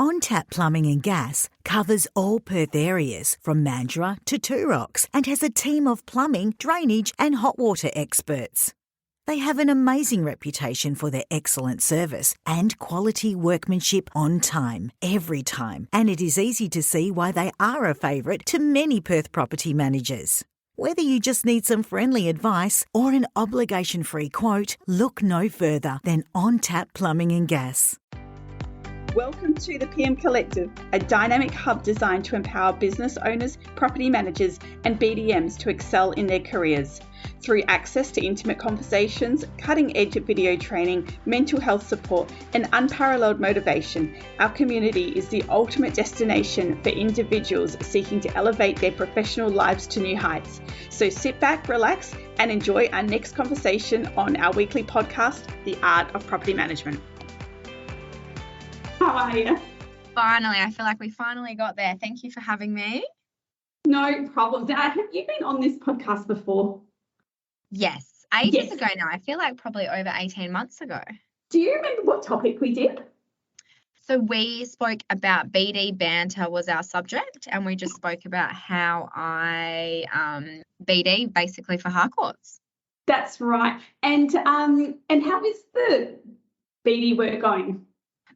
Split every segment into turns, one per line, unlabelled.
On-Tap Plumbing and Gas covers all Perth areas from Mandurah to Two Rocks and has a team of plumbing, drainage and hot water experts. They have an amazing reputation for their excellent service and quality workmanship on time, every time, and it is easy to see why they are a favourite to many Perth property managers. Whether you just need some friendly advice or an obligation-free quote, look no further than On-Tap Plumbing and Gas.
Welcome to the PM Collective, a dynamic hub designed to empower business owners, property managers, and BDMs to excel in their careers. Through access to intimate conversations, cutting-edge video training, mental health support, and unparalleled motivation, our community is the ultimate destination for individuals seeking to elevate their professional lives to new heights. So sit back, relax, and enjoy our next conversation on our weekly podcast, The Art of Property Management. How are you?
Finally, I feel like we finally got there. Thank you for having me.
No problem. Have you been on this podcast before?
Yes, ages ago now. I feel like probably over 18 months ago.
Do you remember what topic we did?
So we spoke about BD banter was our subject, and we just spoke about how I BD basically for Harcourts.
That's right. And how is the BD work going?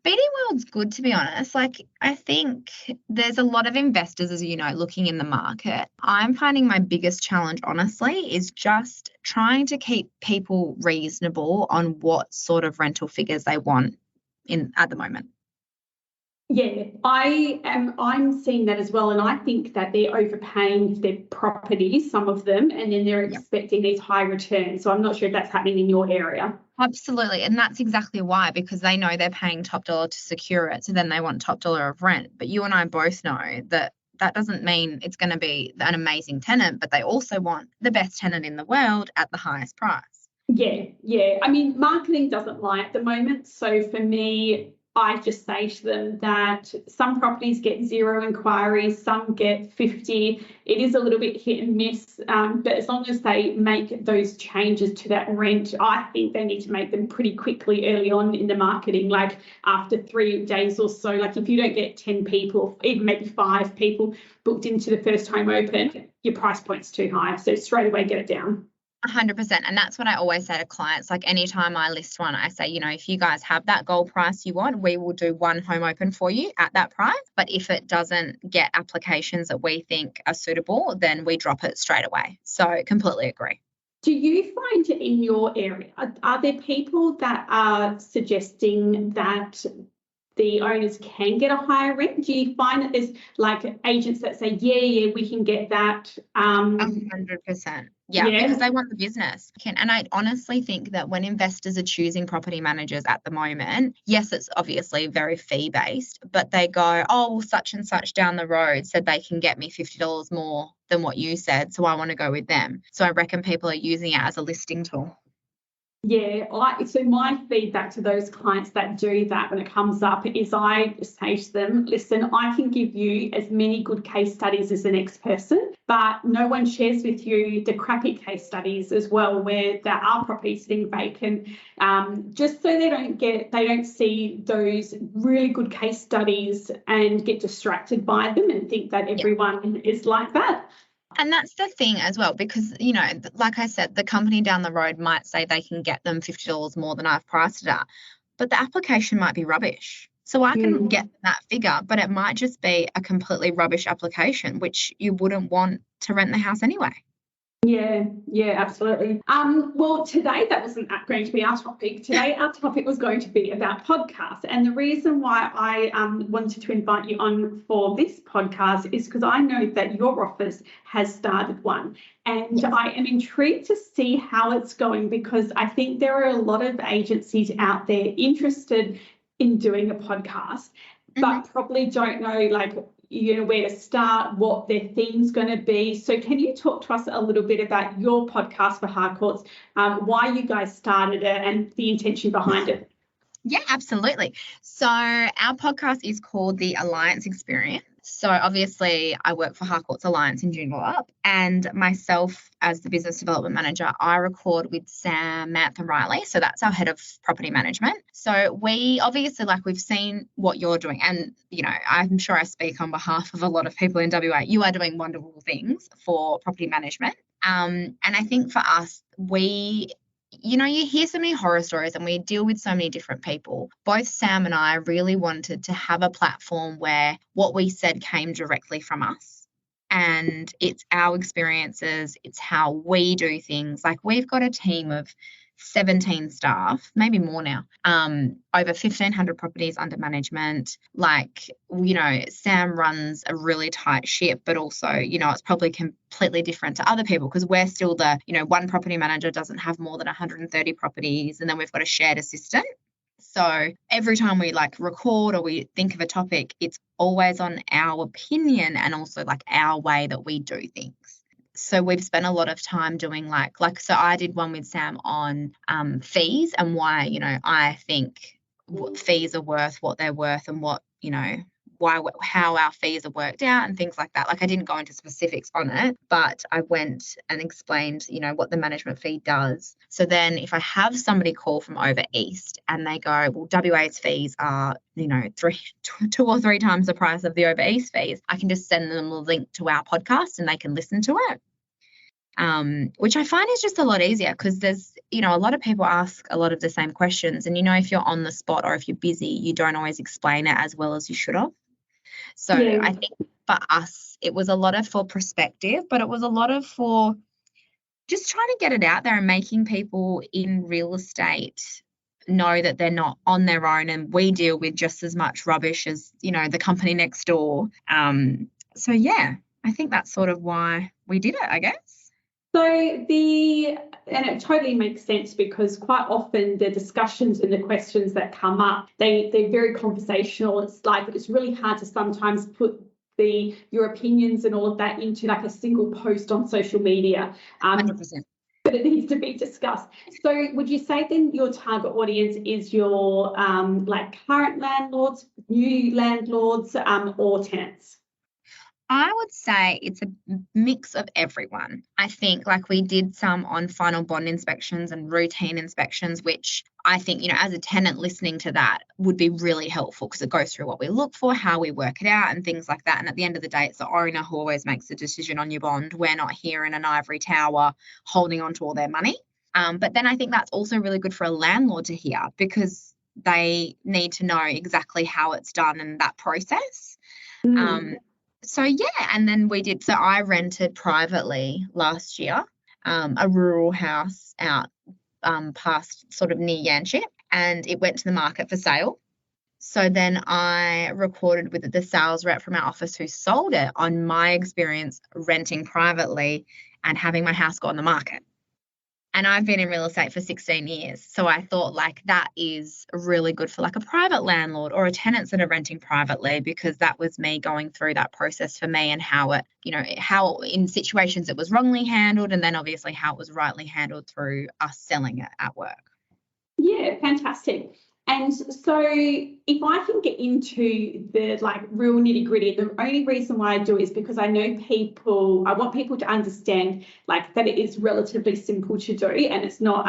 BD world's good, to be honest. Like, I think there's a lot of investors, as you know, looking in the market. I'm finding my biggest challenge, honestly, is just trying to keep people reasonable on what sort of rental figures they want at the moment.
Yeah, I'm seeing that as well, and I think that they're overpaying their properties, some of them, and then they're expecting these high returns. So I'm not sure if that's happening in your area.
Absolutely, and that's exactly why, because they know they're paying top dollar to secure it, so then they want top dollar of rent. But you and I both know that doesn't mean it's going to be an amazing tenant, but they also want the best tenant in the world at the highest price.
Yeah. I mean, marketing doesn't lie at the moment. So for me, I just say to them that some properties get 0 inquiries, some get 50. It is a little bit hit and miss, but as long as they make those changes to that rent, I think they need to make them pretty quickly early on in the marketing, like after 3 days or so. Like if you don't get 10 people, even maybe 5 people booked into the first home open, your price point's too high. So straight away get it down.
100%. And that's what I always say to clients. Like anytime I list one, I say, if you guys have that goal price you want, we will do one home open for you at that price. But if it doesn't get applications that we think are suitable, then we drop it straight away. So completely agree.
Do you find in your area, are there people that are suggesting that the owners can get a higher rent? Do you find that there's like agents that say, yeah, we can get that?
100%. Yeah, because they want the business. And I honestly think that when investors are choosing property managers at the moment, yes, it's obviously very fee-based, but they go, oh, well, such and such down the road said they can get me $50 more than what you said, so I want to go with them. So I reckon people are using it as a listing tool.
Yeah, so my feedback to those clients that do that when it comes up is I say to them, listen, I can give you as many good case studies as the next person, but no one shares with you the crappy case studies as well, where there are properties sitting vacant, just so they don't see those really good case studies and get distracted by them and think that everyone is like that.
And that's the thing as well, because, like I said, the company down the road might say they can get them $50 more than I've priced it at, but the application might be rubbish. So I can get that figure, but it might just be a completely rubbish application, which you wouldn't want to rent the house anyway.
Yeah, absolutely. Well, today that wasn't going to be our topic. Today our topic was going to be about podcasts. And the reason why I wanted to invite you on for this podcast is because I know that your office has started one. And I am intrigued to see how it's going, because I think there are a lot of agencies out there interested in doing a podcast, but probably don't know where to start, what their theme's going to be. So can you talk to us a little bit about your podcast for Harcourts, why you guys started it and the intention behind it?
Yeah, absolutely. So our podcast is called The Alliance Experience. So obviously I work for Harcourts Alliance in Joondalup, and myself as the business development manager, I record with Samantha Riley. So that's our head of property management. So we obviously, like, we've seen what you're doing, and, you know, I'm sure I speak on behalf of a lot of people in WA. You are doing wonderful things for property management. And I think for us, you know, you hear so many horror stories and we deal with so many different people. Both Sam and I really wanted to have a platform where what we said came directly from us. And it's our experiences, it's how we do things. Like, we've got a team of 17 staff, maybe more now, over 1,500 properties under management. Like, you know, Sam runs a really tight ship, but also, you know, it's probably completely different to other people because we're still the, you know, one property manager doesn't have more than 130 properties, and then we've got a shared assistant. So every time we like record or we think of a topic, it's always on our opinion and also like our way that we do things. So we've spent a lot of time doing so I did one with Sam on fees and why, you know, I think what fees are worth what they're worth, and what, you know, how our fees are worked out and things like that. Like, I didn't go into specifics on it, but I went and explained, you know, what the management fee does. So then if I have somebody call from over east and they go, well, WA's fees are, you know, 2 or 3 times the price of the over east fees, I can just send them a link to our podcast and they can listen to it. Which I find is just a lot easier because there's, you know, a lot of people ask a lot of the same questions, and, you know, if you're on the spot or if you're busy, you don't always explain it as well as you should have. So yeah. I think for us, it was a lot of for perspective, but it was a lot of for just trying to get it out there and making people in real estate know that they're not on their own, and we deal with just as much rubbish as, you know, the company next door. So yeah, I think that's sort of why we did it, I guess.
So and it totally makes sense, because quite often the discussions and the questions that come up, they're very conversational. It's really hard to sometimes put your opinions and all of that into like a single post on social media.
100%.
But it needs to be discussed. So would you say then your target audience is your like current landlords, new landlords, or tenants?
I would say it's a mix of everyone. I think like we did some on final bond inspections and routine inspections, which I think, you know, as a tenant listening to that would be really helpful because it goes through what we look for, how we work it out and things like that. And at the end of the day, it's the owner who always makes the decision on your bond. We're not here in an ivory tower holding on to all their money. But then I think that's also really good for a landlord to hear, because they need to know exactly how it's done and that process. So yeah, and then I rented privately last year, a rural house out past sort of near Yanchep, and it went to the market for sale. So then I recorded with the sales rep from our office who sold it on my experience renting privately and having my house go on the market. And I've been in real estate for 16 years. So I thought like that is really good for like a private landlord or a tenants that are renting privately, because that was me going through that process for me and how it, you know, how in situations it was wrongly handled, and then obviously how it was rightly handled through us selling it at work.
Yeah, fantastic. And so if I can get into the like real nitty gritty, the only reason why I do is because I want people to understand like that it is relatively simple to do, and it's not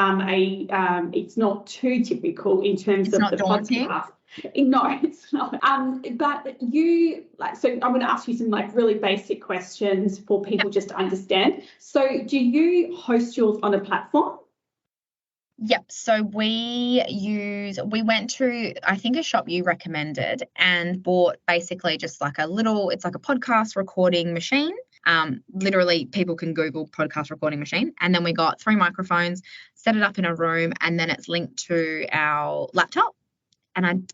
it's not too typical in terms of the podcast. No, it's not. But so I'm going to ask you some like really basic questions for people just to understand. So do you host yours on a platform?
Yep. So we went to, I think, a shop you recommended and bought basically just like it's like a podcast recording machine. Literally people can Google podcast recording machine. And then we got 3 microphones, set it up in a room, and then it's linked to our laptop. And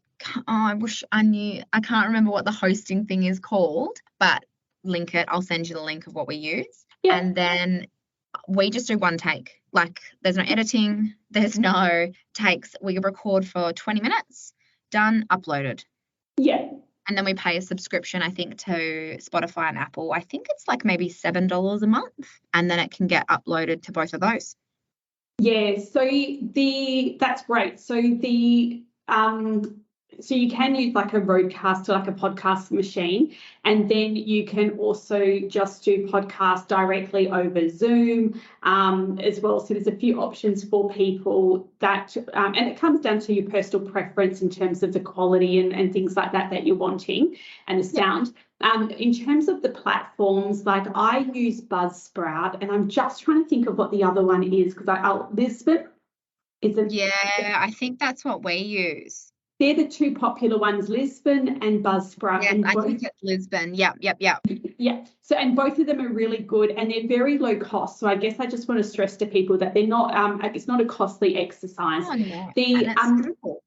I wish I knew, I can't remember what the hosting thing is called, but link it. I'll send you the link of what we use. Yeah. And then we just do one take. Like there's no editing, there's no takes. We record for 20 minutes, done, uploaded.
Yeah.
And then we pay a subscription, I think, to Spotify and Apple. I think it's like maybe $7 a month. And then it can get uploaded to both of those. Yeah,
so that's great. So so you can use like a roadcaster, like a podcast machine, and then you can also just do podcasts directly over Zoom as well. So there's a few options for people that, and it comes down to your personal preference in terms of the quality and things like that you're wanting and the sound. In terms of the platforms, like I use Buzzsprout, and I'm just trying to think of what the other one is because Lisbon is a.
Yeah, I think that's what we use.
They're the two popular ones, Lisbon and Buzzsprout.
Yes,
and
I think it's Lisbon. Yep.
Yeah. So, and both of them are really good and they're very low cost. So I guess I just want to stress to people that they're not, it's not a costly exercise.
Oh, no.
Cool.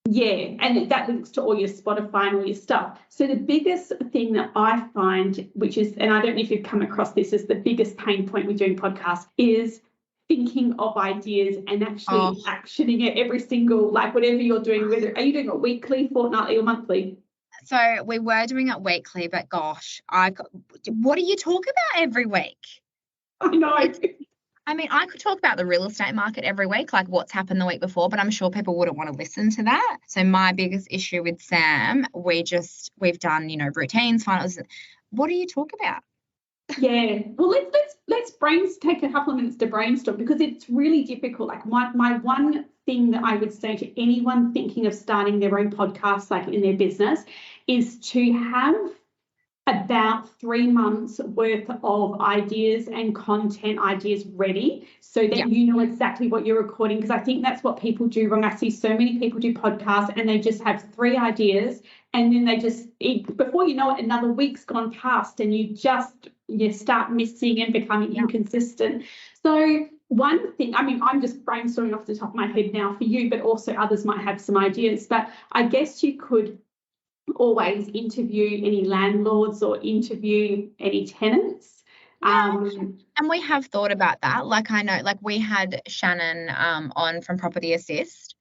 Yeah, and that links to all your Spotify and all your stuff. So the biggest thing that I find, which is, and I don't know if you've come across this as the biggest pain point with doing podcasts, is thinking of ideas and actually actioning it every single, like whatever you're doing, whether, are you doing it weekly, fortnightly or monthly?
So we were doing it weekly, but gosh, what do you talk about every week?
I know.
I mean, I could talk about the real estate market every week, like what's happened the week before, but I'm sure people wouldn't want to listen to that. So my biggest issue with Sam, we've done, routines, finals. What do you talk about?
Yeah, well, let's take a couple of minutes to brainstorm because it's really difficult. Like my one thing that I would say to anyone thinking of starting their own podcast, like in their business, is to have about 3 months worth of ideas and content ideas ready so that you know exactly what you're recording, because I think that's what people do wrong. I see so many people do podcasts and they just have 3 ideas and then before you know it, another week's gone past and you start missing and becoming inconsistent. So one thing, I mean, I'm just brainstorming off the top of my head now for you, but also others might have some ideas, but I guess you could always interview any landlords or interview any tenants.
And we have thought about that. Like I know, like we had Shannon on from Property Assist,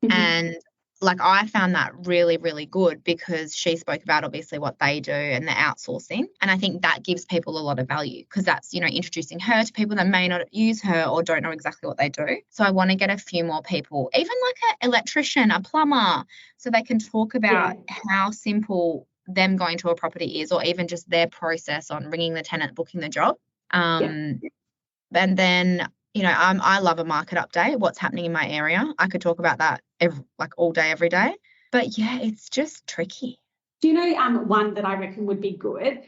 and like I found that really, really good because she spoke about obviously what they do and the outsourcing. And I think that gives people a lot of value because that's, introducing her to people that may not use her or don't know exactly what they do. So I want to get a few more people, even like an electrician, a plumber, so they can talk about how simple them going to a property is, or even just their process on ringing the tenant, booking the job. And then, I love a market update, what's happening in my area. I could talk about that all day, every day. But yeah, it's just tricky.
Do you know one that I reckon would be good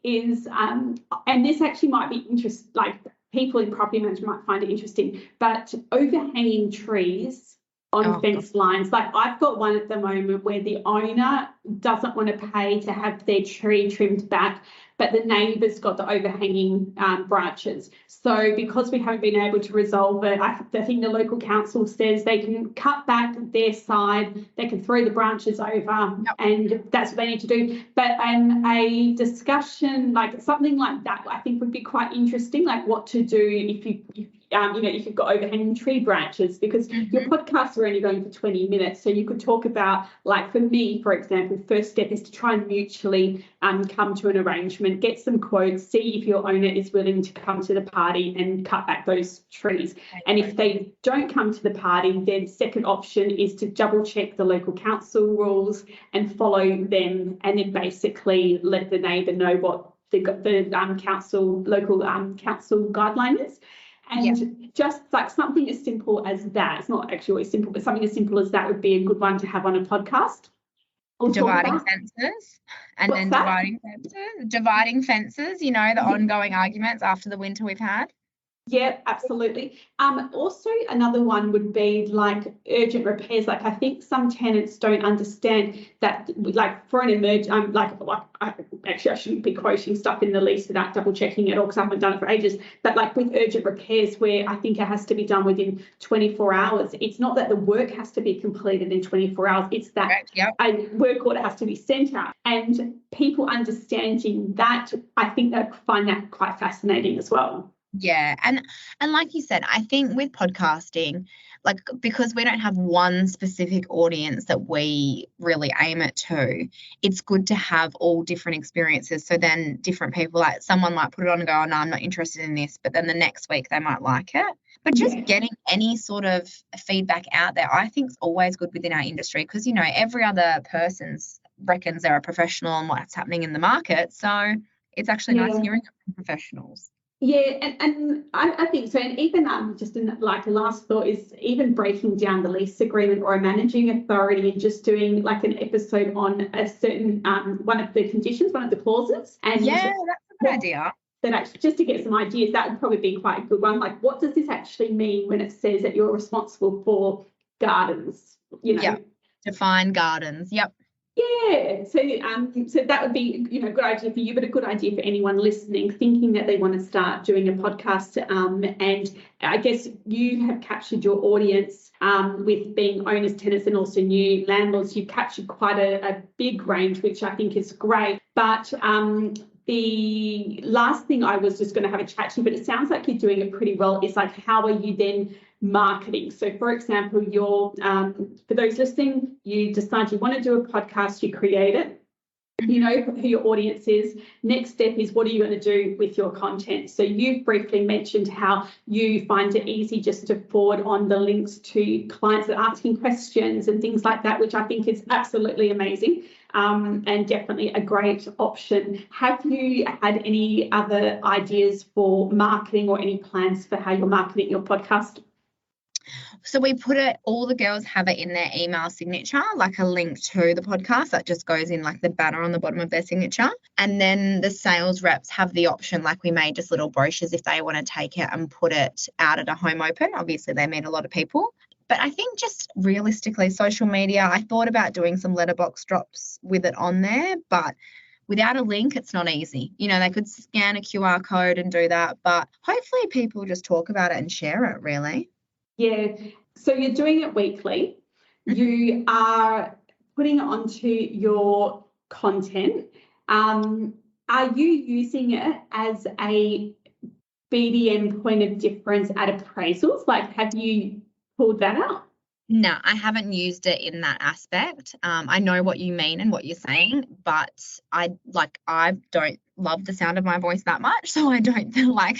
is, and this actually might be interesting, like people in property management might find it interesting, but overhanging trees on fence lines. Like I've got one at the moment where the owner doesn't want to pay to have their tree trimmed back, but the neighbour's got the overhanging branches. So because we haven't been able to resolve it, I think the local council says they can cut back their side, they can throw the branches over, and that's what they need to do. But a discussion, like something like that, I think would be quite interesting, like what to do if you've got overhanging tree branches, because your podcasts are only going for 20 minutes. So you could talk about, like for me, for example, first step is to try and mutually come to an arrangement, get some quotes, see if your owner is willing to come to the party and cut back those trees. And if they don't come to the party, then second option is to double check the local council rules and follow them, and then basically let the neighbour know what the local council guideline is. And just like something as simple as that, it's not actually always simple, but something as simple as that would be a good one to have on a podcast.
Dividing fences, and then dividing fences, the ongoing arguments after the winter we've had.
Yeah, absolutely. Also, another one would be like urgent repairs. Like I think some tenants don't understand that, like for an I shouldn't be quoting stuff in the lease without double checking it all because I haven't done it for ages. But like with urgent repairs, where I think it has to be done within 24 hours, it's not that the work has to be completed in 24 hours. It's that a work order has to be sent out, and people understanding that, I think they find that quite fascinating as well.
Yeah. And like you said, I think with podcasting, like because we don't have one specific audience that we really aim it to, it's good to have all different experiences. So then different people, like someone might put it on and go, oh, no, I'm not interested in this. But then the next week they might like it. But just getting any sort of feedback out there, I think is always good within our industry because, every other person reckons they're a professional on what's happening in the market. So it's actually nice hearing it from professionals.
Yeah, and I think so. And even just in like a last thought is even breaking down the lease agreement or a managing authority and just doing like an episode on a certain one of the conditions, one of the clauses. And
that's a good idea.
That actually, just to get some ideas, that would probably be quite a good one. Like, what does this actually mean when it says that you're responsible for gardens?
Define gardens. Yep.
Yeah, so that would be, good idea for you, but a good idea for anyone listening, thinking that they want to start doing a podcast. And I guess you have captured your audience with being owners, tenants, and also new landlords. You've captured quite a big range, which I think is great. But the last thing I was just going to have a chat to you, but it sounds like you're doing it pretty well, is like, how are you then marketing? So for example, you're for those listening, you decide you want to do a podcast, you create it, you know who your audience is. Next step is, what are you going to do with your content? So you've briefly mentioned how you find it easy just to forward on the links to clients that are asking questions and things like that, which I think is absolutely amazing. And definitely a great option. Have you had any other ideas for marketing or any plans for how you're marketing your podcast?
So we put it, all the girls have it in their email signature, like a link to the podcast that just goes in like the banner on the bottom of their signature. And then the sales reps have the option, like we made just little brochures if they want to take it and put it out at a home open. Obviously, they meet a lot of people. But I think just realistically, social media, I thought about doing some letterbox drops with it on there, but without a link, it's not easy. They could scan a QR code and do that, but hopefully people just talk about it and share it, really.
Yeah. So you're doing it weekly. Mm-hmm. You are putting it onto your content. Are you using it as a BDM point of difference at appraisals? Like, have you pulled that out?
No, I haven't used it in that aspect. I know what you mean and what you're saying, but I don't love the sound of my voice that much, so I don't feel like.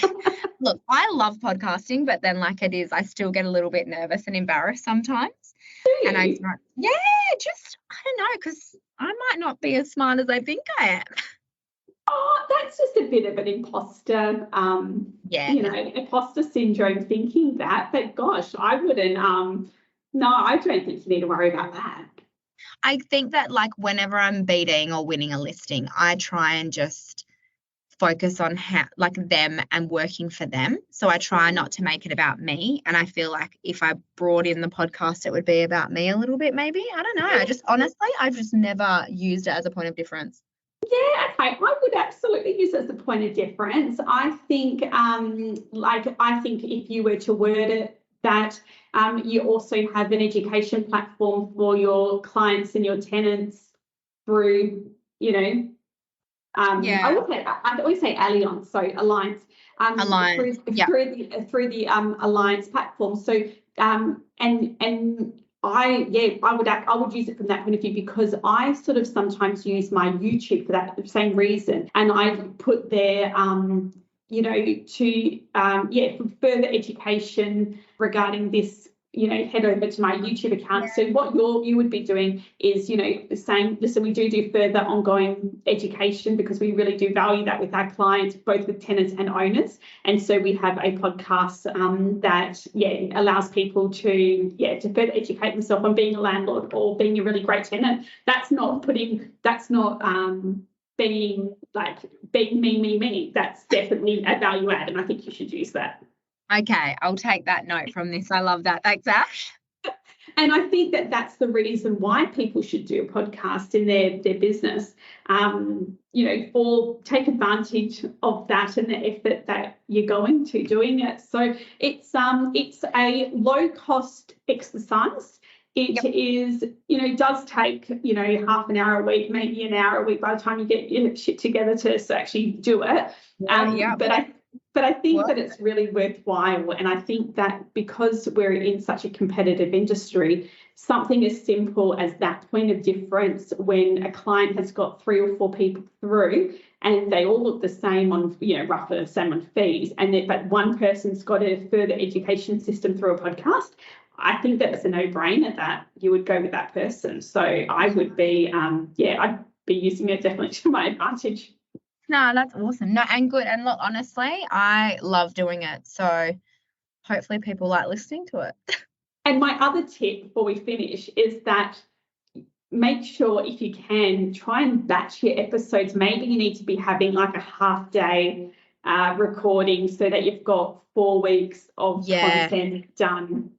Look, I love podcasting, but then I still get a little bit nervous and embarrassed sometimes.
Do you?
And I don't know, because I might not be as smart as I think I am.
Oh, that's just a bit of an imposter, imposter syndrome thinking that. But gosh, I wouldn't. No, I don't think you need to worry about that.
I think that whenever I'm beating or winning a listing, I try and just focus on them and working for them. So I try not to make it about me. And I feel like if I brought in the podcast, it would be about me a little bit, maybe. I don't know. I've just never used it as a point of difference.
Yeah, okay. I would absolutely use it as a point of difference. I think, if you were to word it that you also have an education platform for your clients and your tenants through, I always say Alliance, so Alliance.
Alliance.
Through the Alliance platform. So I would use it from that point of view, because I sort of sometimes use my YouTube for that same reason, and I put there for further education regarding this, head over to my YouTube account. Yeah. So what you would be doing is, saying, listen, we do further ongoing education because we really do value that with our clients, both with tenants and owners. And so we have a podcast that allows people to further educate themselves on being a landlord or being a really great tenant. That's not being me. That's definitely a value add, and I think you should use that.
Okay, I'll take that note from this. I love that. Thanks, Ash.
And I think that that's the reason why people should do a podcast in their business, or take advantage of that and the effort that you're going to doing it. So it's a low cost exercise. It is, does take, half an hour a week, maybe an hour a week by the time you get your shit together to actually do it. But I think that it's really worthwhile. And I think that because we're in such a competitive industry, something as simple as that point of difference when a client has got 3 or 4 people through and they all look the same on, roughly the same on fees, but one person's got a further education system through a podcast, I think that's a no-brainer that you would go with that person. So I would be, I'd be using it definitely to my advantage.
No, that's awesome. No, and good. And look, honestly, I love doing it. So hopefully people like listening to it.
And my other tip before we finish is that make sure, if you can, try and batch your episodes. Maybe you need to be having like a half day recording so that you've got 4 weeks of content done.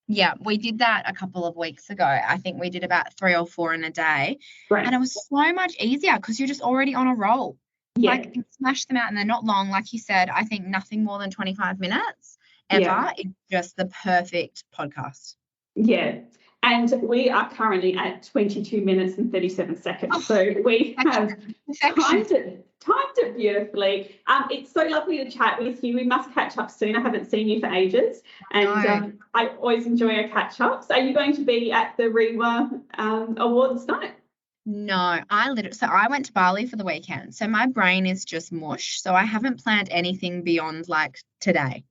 Yeah, we did that a couple of weeks ago. I think we did about 3 or 4 in a day.
Right.
And it was so much easier because you're just already on a roll.
Yeah.
Like, you smash them out and they're not long. Like you said, I think nothing more than 25 minutes ever is just the perfect podcast.
Yeah. And we are currently at 22 minutes and 37 seconds. So we have timed it beautifully. It's so lovely to chat with you. We must catch up soon. I haven't seen you for ages. And I always enjoy our catch-ups. Are you going to be at the REWA Awards night?
No, I went to Bali for the weekend. So my brain is just mush. So I haven't planned anything beyond like today.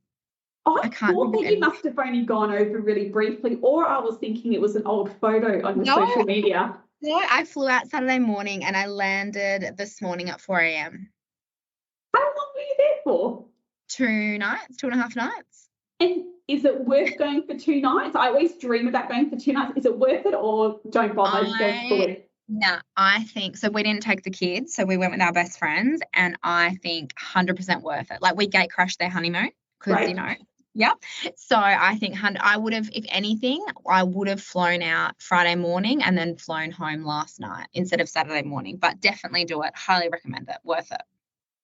I thought that you must have only gone over really briefly, or I was thinking it was an old photo on your social media.
No, I flew out Saturday morning and I landed this morning at 4 a.m.
How long were you there for?
2 nights, 2.5 nights.
And is it worth going for 2 nights? I always dream about going for 2 nights. Is it worth it, or don't bother? Go fully?
No, I think so. We didn't take the kids, so we went with our best friends, and I think 100% worth it. Like, we gate crashed their honeymoon because, Yep. So I think I would have, if anything, I would have flown out Friday morning and then flown home last night instead of Saturday morning. But definitely do it. Highly recommend it. Worth it.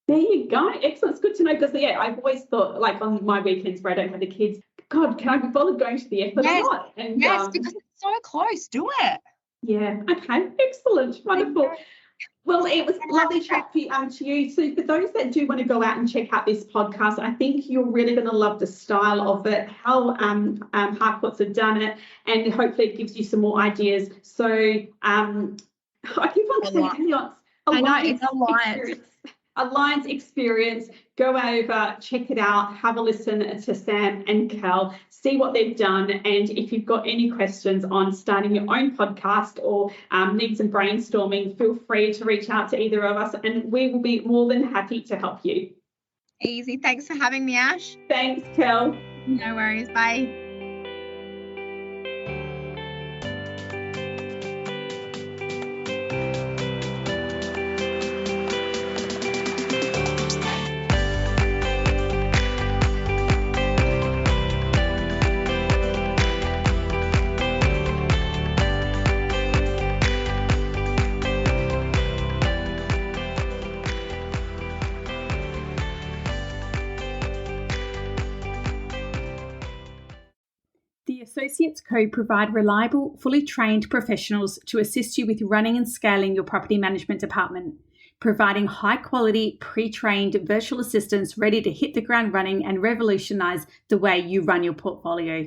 There you go. Excellent. It's good to know because, I've always thought, like, on my weekends where I don't have the kids, God, can I be bothered going to the airport or not? And,
yes, because it's so close. Do it.
Yeah. Okay. Excellent. Wonderful. Well, it was lovely chat to you. So for those that do want to go out and check out this podcast, I think you're really going to love the style of it, how Harcourts have done it, and hopefully it gives you some more ideas. So I keep on saying Alliance experience. Go over, check it out, have a listen to Sam and Cal, see what they've done. And if you've got any questions on starting your own podcast or need some brainstorming, feel free to reach out to either of us and we will be more than happy to help you.
Easy. Thanks for having me, Ash.
Thanks, Cal.
No worries. Bye.
The Associates Co. provide reliable, fully trained professionals to assist you with running and scaling your property management department, providing high-quality, pre-trained virtual assistants ready to hit the ground running and revolutionise the way you run your portfolio,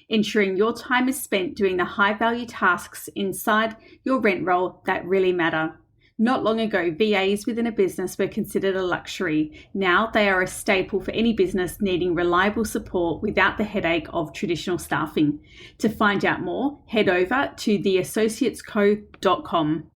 ensuring your time is spent doing the high-value tasks inside your rent roll that really matter. Not long ago, VAs within a business were considered a luxury. Now they are a staple for any business needing reliable support without the headache of traditional staffing. To find out more, head over to theassociatesco.com.